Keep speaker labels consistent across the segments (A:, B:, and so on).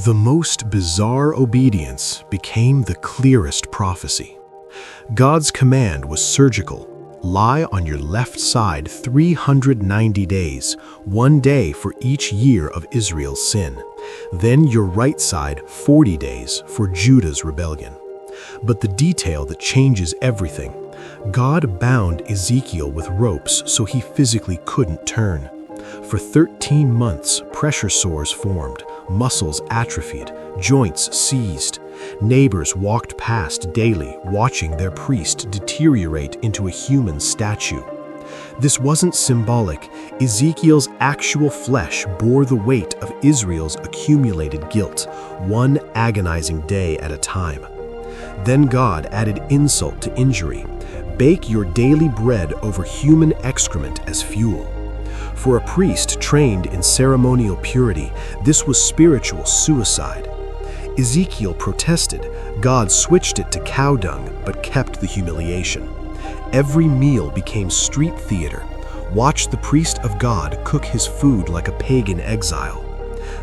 A: The most bizarre obedience became the clearest prophecy. God's command was surgical. Lie on your left side 390 days, 1 day for each year of Israel's sin. Then your right side 40 days for Judah's rebellion. But the detail that changes everything: God bound Ezekiel with ropes so he physically couldn't turn. For 13 months, pressure sores formed, muscles atrophied, joints seized. Neighbors walked past daily, watching their priest deteriorate into a human statue. This wasn't symbolic. Ezekiel's actual flesh bore the weight of Israel's accumulated guilt, one agonizing day at a time. Then God added insult to injury. Bake your daily bread over human excrement as fuel. For a priest trained in ceremonial purity, this was spiritual suicide. Ezekiel protested. God switched it to cow dung, but kept the humiliation. Every meal became street theater. Watch the priest of God cook his food like a pagan exile.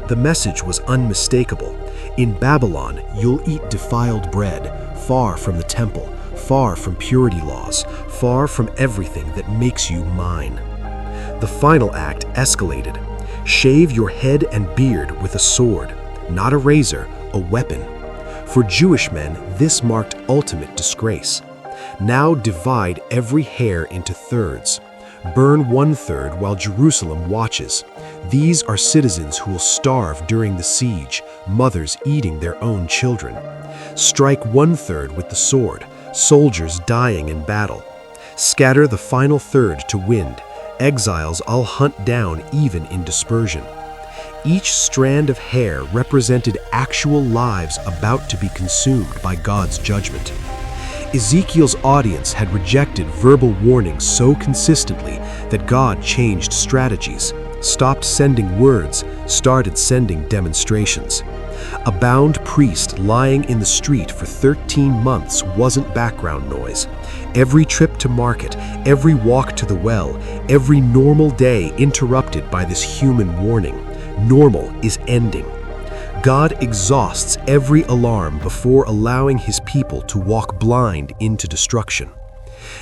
A: The message was unmistakable. In Babylon, you'll eat defiled bread, far from the temple, far from purity laws, far from everything that makes you mine. The final act escalated. Shave your head and beard with a sword, not a razor, a weapon. For Jewish men, this marked ultimate disgrace. Now divide every hair into thirds. Burn 1/3 while Jerusalem watches. These are citizens who will starve during the siege, mothers eating their own children. Strike 1/3 with the sword, soldiers dying in battle. Scatter the final third to wind. Exiles I'll hunt down even in dispersion. Each strand of hair represented actual lives about to be consumed by God's judgment. Ezekiel's audience had rejected verbal warnings so consistently that God changed strategies, stopped sending words, started sending demonstrations. A bound priest lying in the street for 13 months wasn't background noise. Every trip to market, every walk to the well, every normal day interrupted by this human warning. Normal is ending. God exhausts every alarm before allowing his people to walk blind into destruction.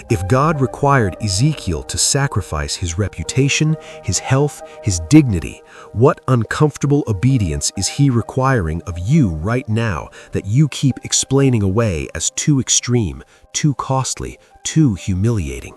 A: If God required Ezekiel to sacrifice his reputation, his health, his dignity, what uncomfortable obedience is he requiring of you right now that you keep explaining away as too extreme, too costly, too humiliating?